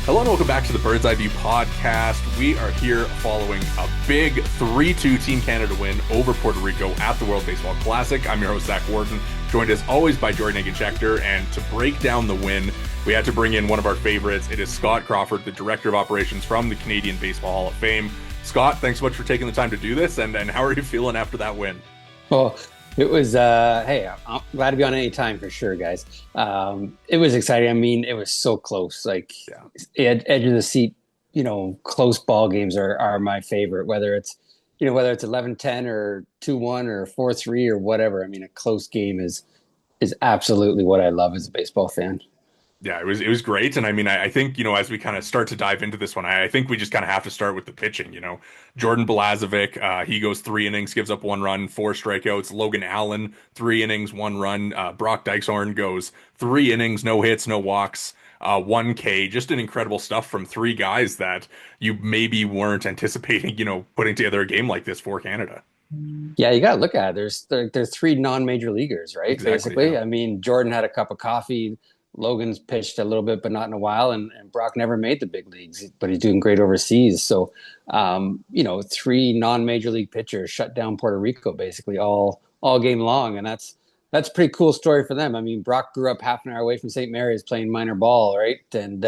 Hello and welcome back to the Bird's Eye View podcast. We are here following a big 3-2 Team Canada win over Puerto Rico at the World Baseball Classic. I'm your host, Zach Worden, joined as always by Jori Negin-Shecter. And to break down the win, we had to bring in one of our favorites. It is Scott Crawford, the Director of Operations from the Canadian Baseball Hall of Fame. Scott, thanks so much for taking the time to do this. And how are you feeling after that win? Well, it was, hey, I'm glad to be on any time for sure, guys. It was exciting. I mean, it was so close. Like, edge of the seat, close ball games are my favorite, whether it's 11-10 or 2-1 or 4-3 or whatever. I mean, a close game is absolutely what I love as a baseball fan. Yeah, it was great. And I mean, I think, as we kind of start to dive into this one, I think we just kind of have to start with the pitching. Jordan Balazovic, he goes 3 innings, gives up 1 run, 4 strikeouts. Logan Allen, 3 innings, 1 run. Brock Dykxhoorn goes 3 innings, no hits, no walks, 1 K. Just an incredible stuff from 3 guys that you maybe weren't anticipating, putting together a game like this for Canada. Yeah, you got to look at it. There's 3 non-major leaguers, right? Exactly, Basically. yeah. I mean, Jordan had a cup of coffee. Logan's pitched a little bit, but not in a while. And Brock never made the big leagues, but he's doing great overseas. So, 3 non-major league pitchers shut down Puerto Rico basically all game long. And that's a pretty cool story for them. I mean, Brock grew up half an hour away from St. Mary's playing minor ball, right? And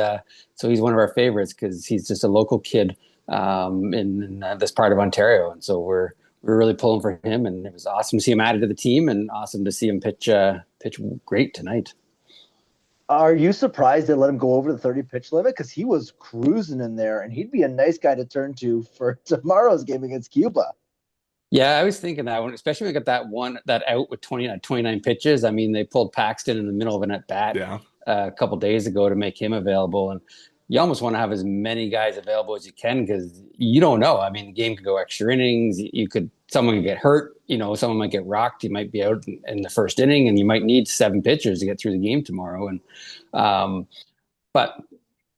so he's one of our favorites because he's just a local kid in this part of Ontario. And so we're really pulling for him. And it was awesome to see him added to the team and awesome to see him pitch great tonight. Are you surprised they let him go over the 30 pitch limit? Because he was cruising in there, and he'd be a nice guy to turn to for tomorrow's game against Cuba. Yeah, I was thinking that one, especially when we got that out with 29 pitches. I mean, they pulled Paxton in the middle of an at-bat a couple days ago to make him available. And you almost want to have as many guys available as you can because you don't know. I mean, the game could go extra innings. Someone could get hurt. Someone might get rocked. You might be out in the first inning, and you might need 7 pitchers to get through the game tomorrow. And but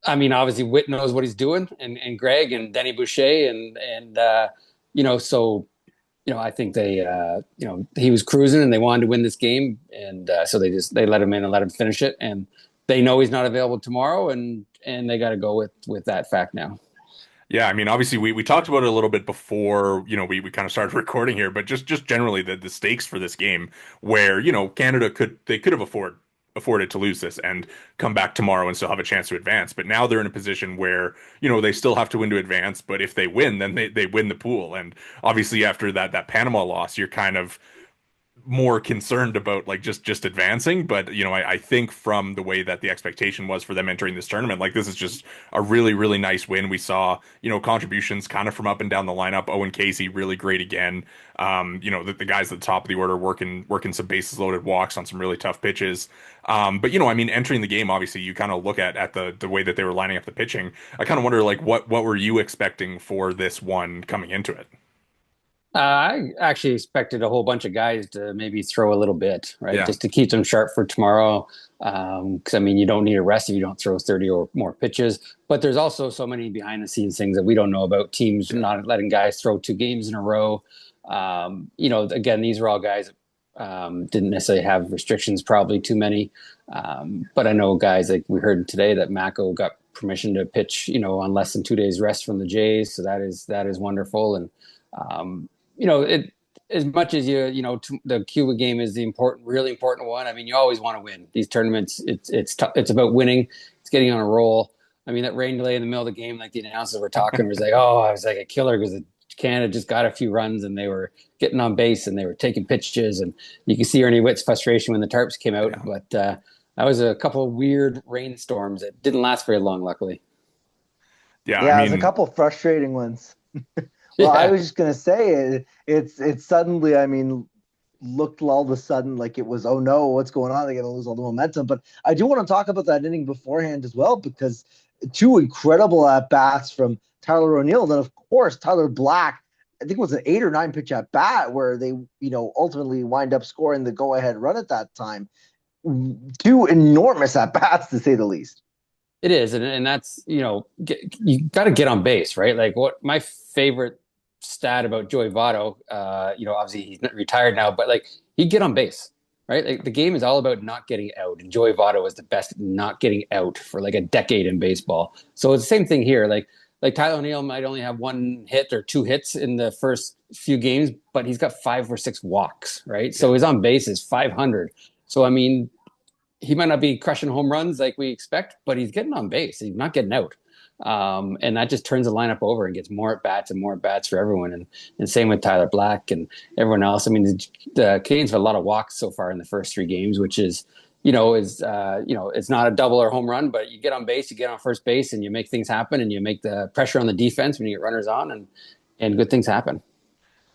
I mean, obviously, Witt knows what he's doing, and Greg and Denny Boucher, so I think he was cruising, and they wanted to win this game, and so they let him in and let him finish it, and they know he's not available tomorrow, and they got to go with that fact now. Yeah, I mean, obviously we talked about it a little bit before, we kind of started recording here, but just generally the stakes for this game where, Canada could have afforded to lose this and come back tomorrow and still have a chance to advance. But now they're in a position where, they still have to win to advance, but if they win, then they win the pool. And obviously after that Panama loss, you're kind of more concerned about like just advancing, but I think from the way that the expectation was for them entering this tournament, like this is just a really, really nice win. We saw contributions kind of from up and down the lineup. Owen Caissie really great again. The guys at the top of the order working some bases loaded walks on some really tough pitches. But I mean, entering the game, obviously you kind of look at the way that they were lining up the pitching. I kind of wonder like what were you expecting for this one coming into it? I actually expected a whole bunch of guys to maybe throw a little bit, right? Yeah. Just to keep them sharp for tomorrow. Because, I mean, you don't need a rest if you don't throw 30 or more pitches. But there's also so many behind-the-scenes things that we don't know about. Teams not letting guys throw 2 games in a row. Again, these are all guys that didn't necessarily have restrictions, probably too many. But I know guys like we heard today that Mako got permission to pitch, on less than 2 days rest from the Jays. So that is wonderful. And, as much as the Cuba game is the really important one. I mean, you always want to win these tournaments. It's about winning. It's getting on a roll. I mean, that rain delay in the middle of the game, like the announcers were talking, was like, oh, I was like a killer because Canada just got a few runs and they were getting on base and they were taking pitches, and you can see Ernie Witt's frustration when the tarps came out. Yeah. But that was a couple of weird rainstorms that didn't last very long, luckily. Yeah, I mean, it was a couple frustrating ones. Well, yeah. I was just going to say it suddenly, I mean, looked all of a sudden like it was, oh no, what's going on? They're going to lose all the momentum. But I do want to talk about that inning beforehand as well, because 2 incredible at-bats from Tyler O'Neill. And then, of course, Tyler Black, I think it was an 8 or 9 pitch at-bat where they, ultimately wind up scoring the go-ahead run at that time. 2 enormous at-bats, to say the least. It is. And that's, you got to get on base, right? Like what my favorite stat about Joey Votto, obviously he's not retired now, but like he'd get on base. right? Like the game is all about not getting out. And Joey Votto was the best at not getting out for like a decade in baseball. So it's the same thing here. Like Tyler O'Neill might only have one hit or two hits in the first few games, but he's got 5 or 6 walks, right? So his on base is 500. So I mean, he might not be crushing home runs like we expect, but he's getting on base. He's not getting out. And that just turns the lineup over and gets more at bats and more at bats for everyone. And same with Tyler Black and everyone else. I mean, the Canadians have a lot of walks so far in the first 3 games, which is, it's not a double or home run, but you get on base, you get on first base, and you make things happen, and you make the pressure on the defense when you get runners on, and good things happen.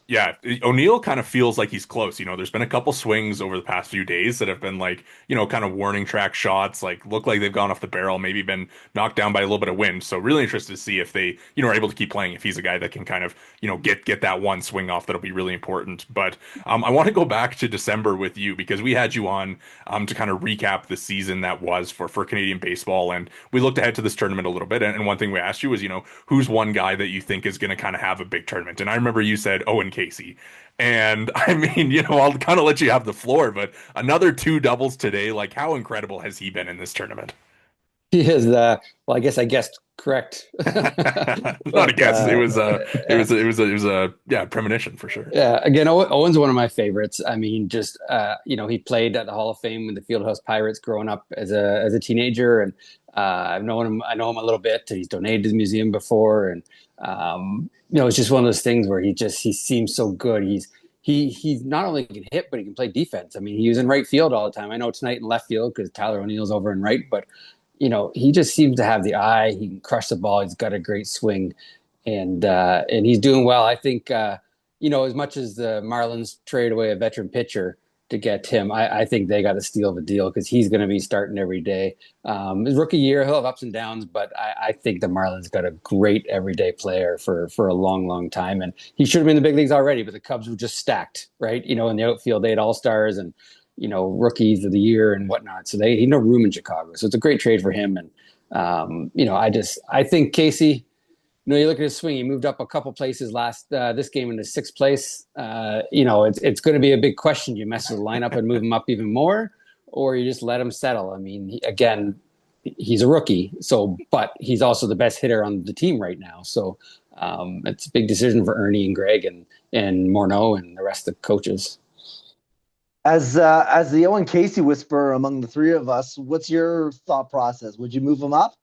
Yeah, O'Neill kind of feels like he's close. There's been a couple swings over the past few days that have been like, kind of warning track shots, like look like they've gone off the barrel, maybe been knocked down by a little bit of wind. So really interested to see if they, are able to keep playing, if he's a guy that can kind of, get that one swing off that'll be really important. But I want to go back to December with you because we had you on to kind of recap the season that was for Canadian baseball. And we looked ahead to this tournament a little bit. And one thing we asked you was, who's one guy that you think is going to kind of have a big tournament? And I remember you said Owen Caissie. And I mean, I'll kind of let you have the floor, but another 2 doubles today. Like, how incredible has he been in this tournament? He is well, I guessed correct. Not a guess. It was a yeah, premonition for sure. Yeah, again, Owen's one of my favorites. I mean, just he played at the Hall of Fame with the Fieldhouse Pirates growing up as a teenager, and I've known him. I know him a little bit. He's donated to the museum before, and it's just one of those things where he seems so good. He's not only can hit, but he can play defense. I mean, he was in right field all the time. I know tonight in left field because Tyler O'Neill's over in right, but he just seems to have the eye. He can crush the ball. He's got a great swing, and he's doing well. I think as much as the Marlins traded away a veteran pitcher to get him, I think they got a steal of a deal because he's going to be starting every day. His rookie year, he'll have ups and downs, but I think the Marlins got a great everyday player for a long, long time, and he should have been in the big leagues already. But the Cubs were just stacked, right? In the outfield, they had all-stars and rookies of the year and whatnot. So he had no room in Chicago. So it's a great trade for him. And, I think Caissie, you look at his swing, he moved up a couple places this game into 6th place. It's going to be a big question. You mess with the lineup and move him up even more, or you just let him settle. I mean, he's a rookie. But he's also the best hitter on the team right now. So it's a big decision for Ernie and Greg and Morneau and the rest of the coaches. As the Owen Caissie whisperer among the 3 of us, what's your thought process? Would you move him up?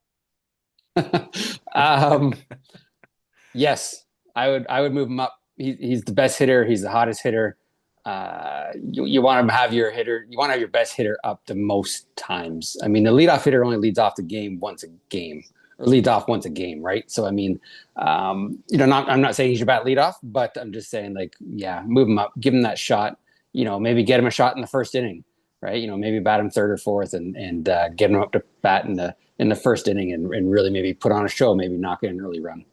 Yes, I would move him up. He's the best hitter. He's the hottest hitter. You want to have your hitter. You want to have your best hitter up the most times. I mean, the leadoff hitter only leads off the game once a game, or leads off once a game, right? So I mean, I'm not saying he's your bat leadoff, but I'm just saying, move him up, give him that shot. Maybe get him a shot in the first inning, right? Maybe bat him 3rd or 4th and get him up to bat in the first inning and really maybe put on a show, maybe knock in an early run.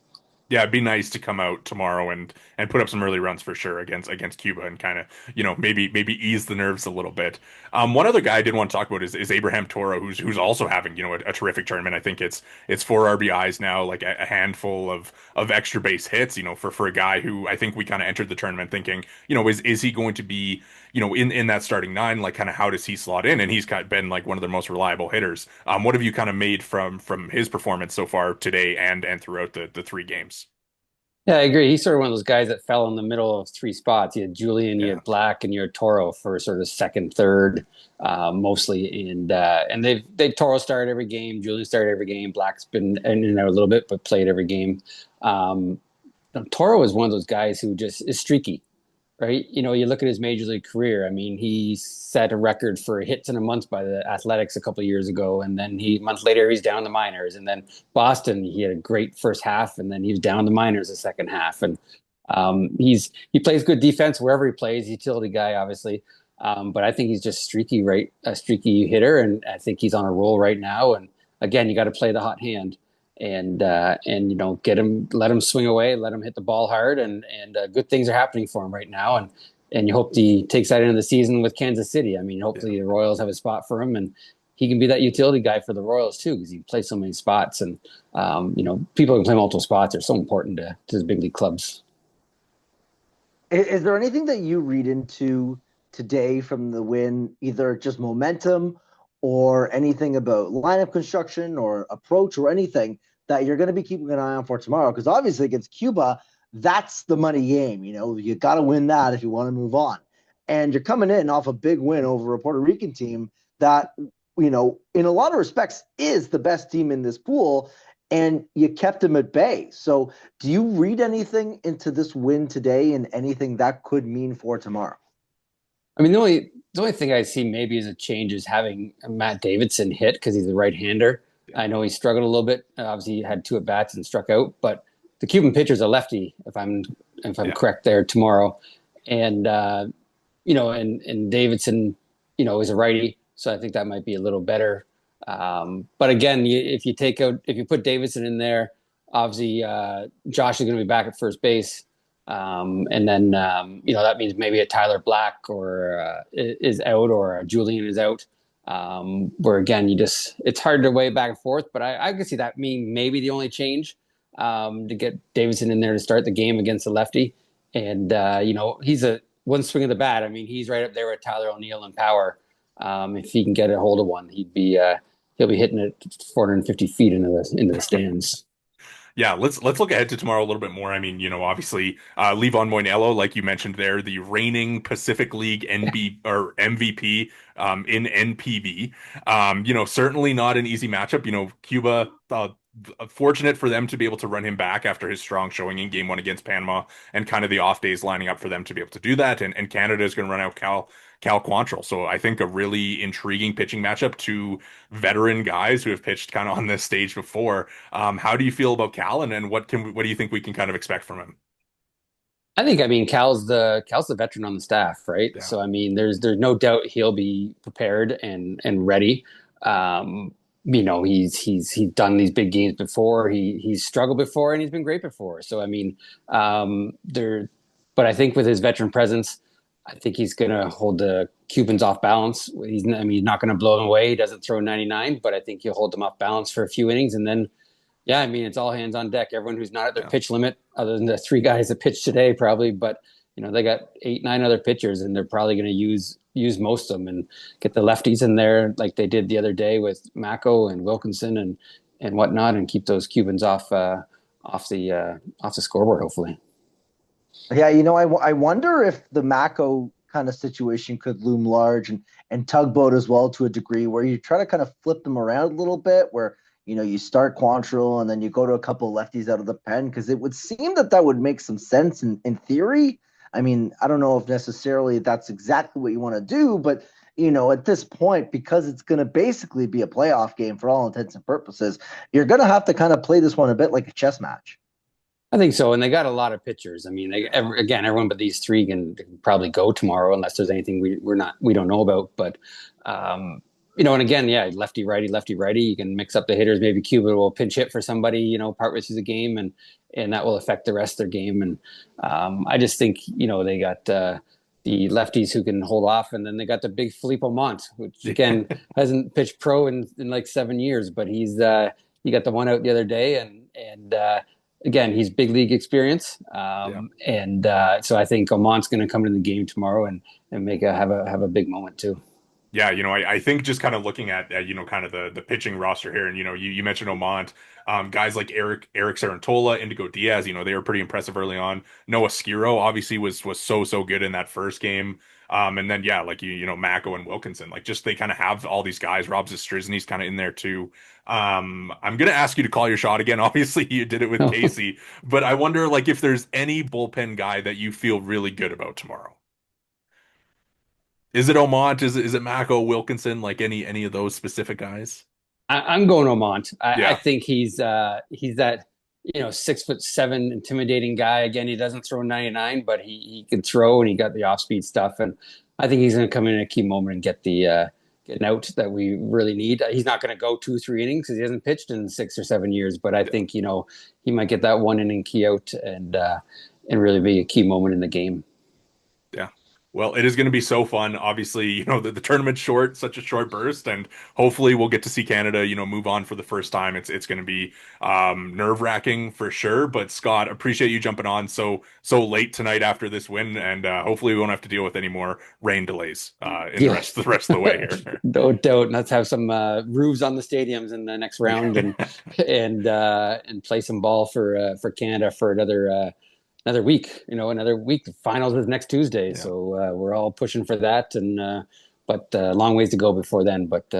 Yeah, it'd be nice to come out tomorrow and put up some early runs for sure against Cuba and kind of, maybe ease the nerves a little bit. One other guy I did want to talk about is Abraham Toro, who's also having, a terrific tournament. I think it's 4 RBIs now, like a handful of extra base hits, for a guy who I think we kind of entered the tournament thinking, is he going to be, in that starting 9, like kind of how does he slot in? And he's been like one of their most reliable hitters. What have you kind of made from his performance so far today and throughout the 3 games? Yeah, I agree. He's sort of one of those guys that fell in the middle of 3 spots. You had Julian, you had Black, and you had Toro for sort of 2nd, 3rd, mostly. And they've Toro started every game, Julian started every game, Black's been in and out a little bit, but played every game. Toro is one of those guys who just is streaky, right? You look at his major league career. I mean, he set a record for hits in a month by the Athletics a couple of years ago, and then a month later he's down the minors. And then Boston, he had a great first half, and then he was down the minors the second half. And he plays good defense wherever he plays. Utility guy, obviously, but I think he's just streaky, right? A streaky hitter, and I think he's on a roll right now. And again, you got to play the hot hand. And get him, let him swing away, let him hit the ball hard, and good things are happening for him right now, and you hope he takes that into the season with Kansas City. I mean, hopefully the Royals have a spot for him, and he can be that utility guy for the Royals too, because he plays so many spots, and people who can play multiple spots are so important to the big league clubs. Is there anything that you read into today from the win, either just momentum or anything about lineup construction or approach or anything that you're going to be keeping an eye on for tomorrow? Because obviously against Cuba, that's the money game. You got to win that if you want to move on. And you're coming in off a big win over a Puerto Rican team that, in a lot of respects is the best team in this pool, and you kept them at bay. So do you read anything into this win today and anything that could mean for tomorrow? I mean, the only thing I see maybe as a change is having Matt Davidson hit because he's a right-hander. I know he struggled a little bit. Obviously, he had 2 at-bats and struck out, but the Cuban pitcher's a lefty, if I'm correct there tomorrow. And and Davidson, is a righty, so I think that might be a little better. But again, if you put Davidson in there, obviously Josh is going to be back at first base. And then that means maybe a Tyler Black or is out, or a Julian is out. Where again, it's hard to weigh back and forth, but I can see that being maybe the only change, to get Davidson in there to start the game against the lefty. And he's a one swing of the bat. I mean, he's right up there with Tyler O'Neill in power. If he can get a hold of one, he'll be hitting it 450 feet into the stands. Yeah, let's look ahead to tomorrow a little bit more. I mean, obviously, Levon Moinelo, like you mentioned there, the reigning Pacific League or MVP in NPB. Certainly not an easy matchup. Cuba, fortunate for them to be able to run him back after his strong showing in game 1 against Panama, and kind of the off days lining up for them to be able to do that. And Canada is going to run out Cal Quantrill. So I think a really intriguing pitching matchup, 2 veteran guys who have pitched kind of on this stage before. How do you feel about Cal, and what do you think we can kind of expect from him? I mean, Cal's the veteran on the staff, right? Yeah. So I mean, there's no doubt he'll be prepared and ready. He's done these big games before. He's struggled before, and he's been great before. So I mean, but I think with his veteran presence, I think he's going to hold the Cubans off balance. He's not going to blow them away. He doesn't throw 99, but I think he'll hold them off balance for a few innings. And then, yeah, I mean, it's all hands on deck. Everyone who's not at their pitch limit, other than the 3 guys that pitched today, probably, but they got 8, 9 other pitchers, and they're probably going to use most of them and get the lefties in there like they did the other day with Mako and Wilkinson and whatnot, and keep those Cubans off the scoreboard, hopefully. Yeah, I wonder if the Mako kind of situation could loom large, and Tugboat as well, to a degree, where you try to kind of flip them around a little bit, where you start Quantrill and then you go to a couple of lefties out of the pen, because it would seem that would make some sense in theory. I mean, I don't know if necessarily that's exactly what you want to do, but at this point, because it's going to basically be a playoff game for all intents and purposes, you're going to have to kind of play this one a bit like a chess match. I think so, and they got a lot of pitchers. I mean, everyone but these 3 can probably go tomorrow, unless there's anything we don't know about. But and again, yeah, lefty righty. You can mix up the hitters. Maybe Cuba will pinch hit for somebody, partway through the game, and that will affect the rest of their game. And I just think they got the lefties who can hold off, and then they got the big Philippe Aumont, which again hasn't pitched pro in like 7 years, but he got the one out the other day, and again, he's big league experience, and so I think Amont's going to come into the game tomorrow and have a big moment too. Yeah, I think just kind of looking at kind of the pitching roster here, and you mentioned Aumont, guys like Eric Sarantola, Indigo Diaz, they were pretty impressive early on. Noah Skiro obviously was so good in that first game. And then like Mako and Wilkinson, like just they kind of have all these guys. Rob Zastryzny's kind of in there too. I'm gonna ask you to call your shot again. Obviously, you did it with Caissie, but I wonder like if there's any bullpen guy that you feel really good about tomorrow. Is it Aumont? Is it Mako, Wilkinson? Like any of those specific guys? I'm going Aumont. I think he's that 6'7" intimidating guy. Again, he doesn't throw 99, but he can throw, and he got the off speed stuff. And I think he's going to come in at a key moment and get the get an out that we really need. He's not going to go 2-3 innings because he hasn't pitched in 6 or 7 years. But I think he might get that 1 inning key out and really be a key moment in the game. Yeah. Well, it is going to be so fun. Obviously, the tournament's short, such a short burst, and hopefully we'll get to see Canada, move on for the first time. It's going to be nerve-wracking for sure. But Scott, appreciate you jumping on so late tonight after this win, and hopefully we won't have to deal with any more rain delays in the rest of the way here. No doubt. Let's have some roofs on the stadiums in the next round, and and play some ball for Canada for another week. Another week. The finals is next Tuesday, so we're all pushing for that. But long ways to go before then. But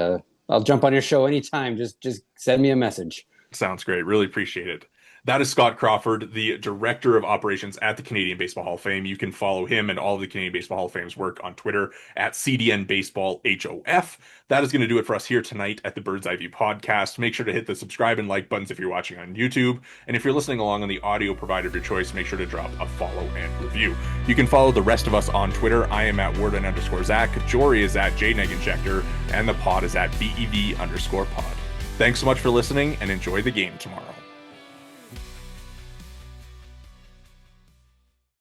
I'll jump on your show anytime. Just send me a message. Sounds great. Really appreciate it. That is Scott Crawford, the Director of Operations at the Canadian Baseball Hall of Fame. You can follow him and all of the Canadian Baseball Hall of Fame's work on Twitter at CDNBaseballHOF. That is going to do it for us here tonight at the Bird's Eye View podcast. Make sure to hit the subscribe and like buttons if you're watching on YouTube. And if you're listening along on the audio provider of your choice, make sure to drop a follow and review. You can follow the rest of us on Twitter. I am at Worden_Zach. Jori is at J Negin-Shecter. And the pod is at BEV_pod. Thanks so much for listening and enjoy the game tomorrow.